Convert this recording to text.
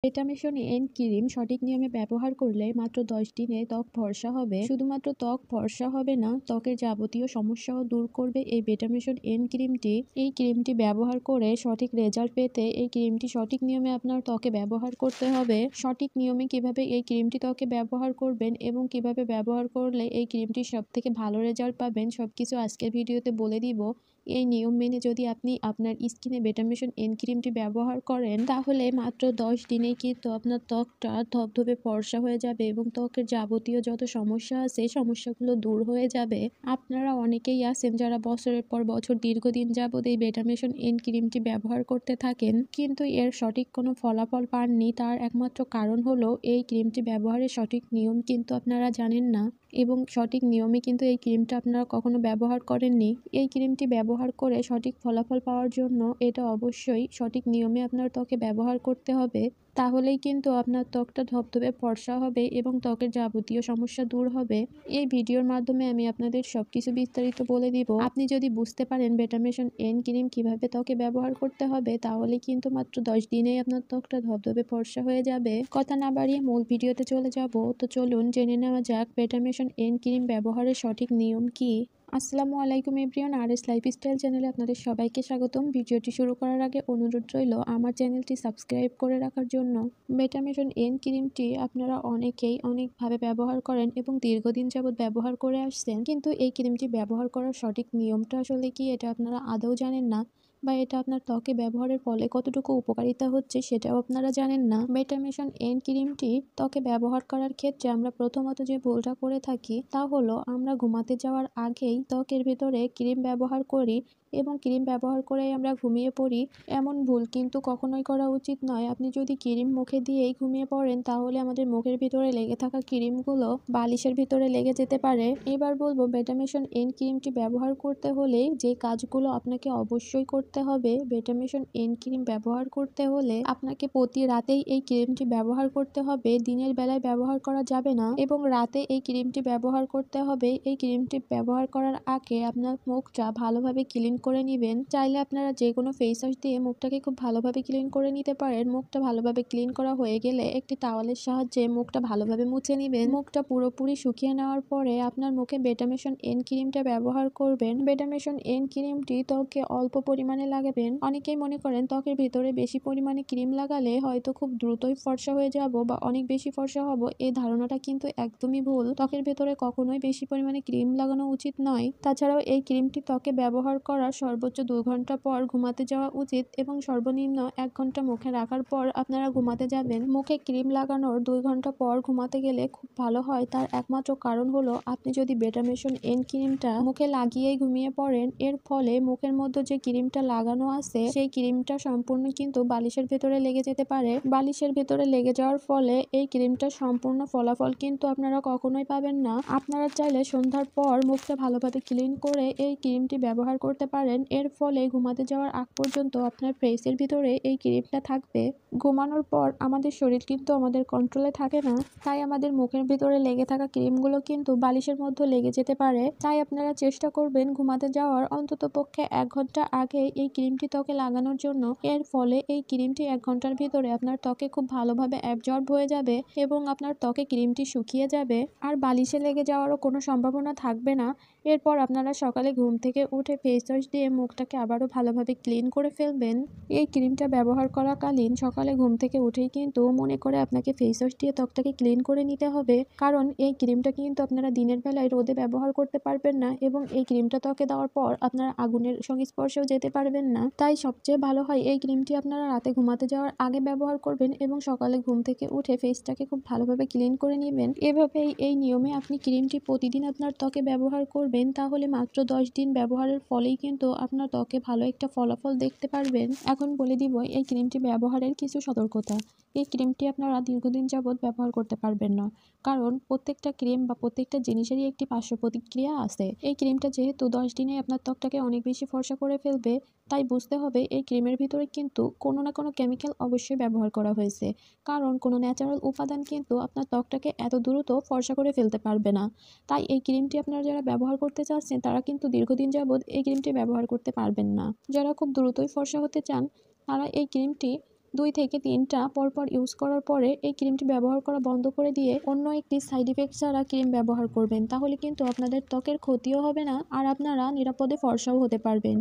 বেটামেশন and cream সঠিক নিয়মে ব্যবহার করলে মাত্র 10 দিনে ত্বক ফর্সা হবে। শুধুমাত্র ত্বক ফর্সা হবে না, ত্বকের যাবতীয় সমস্যাও দূর করবে এই বেটামেশন এন্ড ক্রিমটি। এই ক্রিমটি ব্যবহার করে সঠিক রেজাল্ট পেতে এই ক্রিমটি সঠিক নিয়মে আপনার ত্বকে ব্যবহার করতে হবে। সঠিক নিয়মে কিভাবে এই ক্রিমটি ত্বকে ব্যবহার করবেন এবং কিভাবে ব্যবহার করলে এই ক্রিমটি সবথেকে ভালো রেজাল্ট পাবেন, সবকিছু আজকের ভিডিওতে বলে দিব। এই নিয়ম মেনে যদি আপনি আপনার স্কিনে বেটামেশন এন্ড ক্রিমটি ব্যবহার করেন, তাহলে মাত্র 10 দিনেই কিন্তু আপনার ত্বকটা ধবধবে ফর্সা হয়ে যাবে এবং ত্বকের যাবতীয় যত সমস্যা আছে সমস্যাগুলো দূর হয়ে যাবে। আপনারা অনেকেই আছেন যারা বছরের পর বছর দীর্ঘদিন যাবৎ এই বেটামেশন এন্ড ক্রিমটি ব্যবহার করতে থাকেন, কিন্তু এর সঠিক কোনো ফলাফল পাননি। তার একমাত্র কারণ হলো এই ক্রিমটি ব্যবহারের সঠিক নিয়ম কিন্তু আপনারা জানেন না এবং সঠিক নিয়মে কিন্তু এই ক্রিমটা আপনারা কখনো ব্যবহার করেননি। এই ক্রিমটি ব্যবহার করে সঠিক ফলাফল পাওয়ার জন্য এটা অবশ্যই সঠিক নিয়মে আপনার ত্বকে ব্যবহার করতে হবে। তাহলেই কিন্তু আপনার ত্বকটা ধবধবে ফর্সা হবে এবং ত্বকের যাবতীয় সমস্যা দূর হবে। এই ভিডিওর মাধ্যমে আমি আপনাদের সবকিছু বিস্তারিত বলে দিব। আপনি যদি বুঝতে পারেন বেটামেশন এন্ড ক্রিম কিভাবে ত্বকে ব্যবহার করতে হবে, তাহলে কিন্তু মাত্র 10 দিনেই আপনার ত্বকটা ধবধবে ফর্সা হয়ে যাবে। কথা না বাড়িয়ে মূল ভিডিওতে চলে যাব। তো চলুন জেনে নেওয়া যাক বেটামেশন এন্ড ক্রিম ব্যবহারের সঠিক নিয়ম কি। আসসালামু আলাইকুম এভরিওয়ান, আরএস লাইফস্টাইল চ্যানেলে আপনাদের সবাইকে স্বাগতম। ভিডিওটি শুরু করার আগে অনুরোধ রইল আমার চ্যানেলটি সাবস্ক্রাইব করে রাখার জন্য। বেটামেশন এন্ড ক্রিমটি আপনারা অনেকেই অনেকভাবে ব্যবহার করেন এবং দীর্ঘদিন যাবৎ ব্যবহার করে আসছেন, কিন্তু এই ক্রিমটি ব্যবহার করার সঠিক নিয়মটা আসলে কি এটা আপনারা আদৌ জানেন না, বা এটা আপনার ত্বকে ব্যবহারের ফলে কতটুকু উপকারিতা হচ্ছে সেটাও আপনারা জানেন না। বেটামেশন এন্ড ক্রিমটি ত্বকে ব্যবহার করার ক্ষেত্রে আমরা প্রথমত যে ভুলটা করে থাকি তা হলো আমরা ঘুমাতে যাওয়ার আগেই ত্বকের ভেতরে ক্রিম ব্যবহার করি এবং ক্রিম ব্যবহার করেই আমরা ঘুমিয়ে পড়ি। এমন ভুল কিন্তু কখনোই করা উচিত নয়। আপনি যদি ক্রিম মুখে দিয়েই ঘুমিয়ে পড়েন, তাহলে আমাদের মুখের ভিতরে লেগে থাকা ক্রিমগুলো বালিশের ভিতরে লেগে যেতে পারে। এবার বলবো বেটামেশন এন্ড ক্রিমটি ব্যবহার করতে হলে যে কাজগুলো আপনাকে অবশ্যই করতে হবে। বেটামেশন এন্ড ক্রিম ব্যবহার করতে হলে আপনাকে প্রতি রাতেই এই ক্রিমটি ব্যবহার করতে হবে, দিনের বেলায় ব্যবহার করা যাবে না এবং রাতে এই ক্রিমটি ব্যবহার করতে হবে। এই ক্রিমটি ব্যবহার করার আগে আপনার মুখটা ভালোভাবে ক্লিন করে নেবেন। চাইলে আপনারা যে কোনো ফেস ওয়াশ দিয়ে মুখটাকে খুব ভালোভাবে ক্লিন করে নিতে পারেন। মুখটা ভালোভাবে ক্লিন করা হয়ে গেলে একটি টাওয়ালের সাহায্যে মুখটা ভালোভাবে মুছে নেবেন। মুখটা পুরোপুরি শুকিয়ে নেওয়ার পরে আপনার মুখে বেটামেশন এন্ড ক্রিমটা ব্যবহার করবেন। বেটামেশন এন্ড ক্রিমটি ত্বকে অল্প পরিমাণে লাগাবেন। অনেকেই মনে করেন ত্বকের ভিতরে বেশি পরিমাণে ক্রিম লাগালে হয়তো খুব দ্রুতই ফর্সা হয়ে যাব বা অনেক বেশি ফর্সা হব। এই ধারণাটা কিন্তু একদমই ভুল। ত্বকের ভেতরে কখনোই বেশি পরিমাণে ক্রিম লাগানো উচিত নয়। তাছাড়াও এই ক্রিমটি ত্বকে ব্যবহার করার সর্বোচ্চ 2 ঘন্টা পর ঘুমাতে যাওয়া উচিত এবং সর্বনিম্ন 1 ঘন্টা মুখে রাখার পর আপনারা ঘুমাতে যাবেন। মুখে ক্রিম লাগানোর 2 ঘন্টা পর ঘুমাতে গেলে খুব ভালো হয়। তার একমাত্র কারণ হলো আপনি যদি বেটামেশন এন্ড ক্রিমটা মুখে লাগিয়েই ঘুমিয়ে পড়েন, এর ফলে মুখের মধ্যে যে ক্রিমটা লাগানো আছে সেই ক্রিমটা সম্পূর্ণ কিন্তু বালিশের ভেতরে লেগে যেতে পারে। বালিশের ভেতরে লেগে যাওয়ার ফলে এই ক্রিমটা সম্পূর্ণ ফলাফল কিন্তু আপনারা কখনোই পাবেন না। আপনারা চাইলে সন্ধ্যার পর মুখটা ভালোভাবে ক্লিন করে এই ক্রিমটি ব্যবহার করতে পারেন। এর ফলে ঘুমাতে যাওয়ার আগ পর্যন্ত আপনার ফেসের ভিতরে এই ক্রিমটা থাকবে। ঘুমানোর পর আমাদের শরীর কিন্তু আমাদের কন্ট্রোলে থাকে না, তাই আমাদের মুখের ভিতরে লেগে থাকা ক্রিমগুলো কিন্তু বালিশের মধ্যে লেগে যেতে পারে। তাই আপনারা চেষ্টা করবেন ঘুমাতে যাওয়ার অন্তত পক্ষে 1 ঘন্টা আগে এই ক্রিমটি ত্বকে লাগানোর জন্য। এর ফলে এই ক্রিমটি 1 ঘন্টার ভিতরে আপনার ত্বকে খুব ভালোভাবে অ্যাবজর্ব হয়ে যাবে এবং আপনার ত্বকে ক্রিমটি শুকিয়ে যাবে আর বালিশে লেগে যাওয়ারও কোনো সম্ভাবনা থাকবে না। এরপর আপনারা সকালে ঘুম থেকে উঠে ফেস ওয়াশ দিয়ে মুখটাকে আবারও ভালোভাবে ক্লিন করে ফেলবেন। এই ক্রিমটা ব্যবহার করাকালীন সকালে ঘুম থেকে উঠেই কিন্তু মনে করে আপনাকে ফেস ওয়াশ দিয়ে ত্বকটাকে ক্লিন করে নিতে হবে, কারণ এই ক্রিমটা কিন্তু আপনারা দিনের বেলায় রোদে ব্যবহার করতে পারবেন না এবং এই ক্রিমটা ত্বকে দেওয়ার পর আপনারা আগুনের সংস্পর্শেও যেতে পারবেন না। তাই সবচেয়ে ভালো হয় এই ক্রিমটি আপনারা রাতে ঘুমাতে যাওয়ার আগে ব্যবহার করবেন এবং সকালে ঘুম থেকে উঠে ফেসটাকে খুব ভালোভাবে ক্লিন করে নেবেন। এভাবেই এই নিয়মে আপনি ক্রিমটি প্রতিদিন আপনার ত্বকে ব্যবহার করবেন, তাহলে মাত্র 10 দিন ব্যবহারের ফলেই কিন্তু আপনার ত্বকে ভালো একটা ফলাফল দেখতে পারবেন। এখন বলে দিব এই ক্রিমটি ব্যবহারের কিছু সতর্কতা। এই ক্রিমটি আপনারা দীর্ঘদিন যাবৎ ব্যবহার করতে পারবেন না, কারণ প্রত্যেকটা ক্রিম বা প্রত্যেকটা জিনিসেরই একটি পার্শ্ব প্রতিক্রিয়া আছে। এই ক্রিমটা যেহেতু 10 দিনে আপনার ত্বকটাকে অনেক বেশি ফর্সা করে ফেলবে, তাই বুঝতে হবে এই ক্রিমের ভিতরে কিন্তু কোনো না কোনো কেমিক্যাল অবশ্যই ব্যবহার করা হয়েছে, কারণ কোনো ন্যাচারাল উপাদান কিন্তু আপনার ত্বকটাকে এত দ্রুত ফর্সা করে ফেলতে পারবে না। তাই এই ক্রিমটি আপনারা যারা ব্যবহার করতে চাচ্ছেন তারা কিন্তু দীর্ঘদিন যাবৎ এই ক্রিমটি ব্যবহার করতে পারবেন না। যারা খুব দ্রুতই ফর্সা হতে চান তারা এই ক্রিমটি 2 থেকে 3টা পরপর ইউজ করার পরে এই ক্রিমটি ব্যবহার করা বন্ধ করে দিয়ে অন্য একটি সাইড ইফেক্ট ছাড়া ক্রিম ব্যবহার করবেন। তাহলে কিন্তু আপনাদের ত্বকের ক্ষতিও হবে না আর আপনারা নিরাপদে ফর্সাও হতে পারবেন।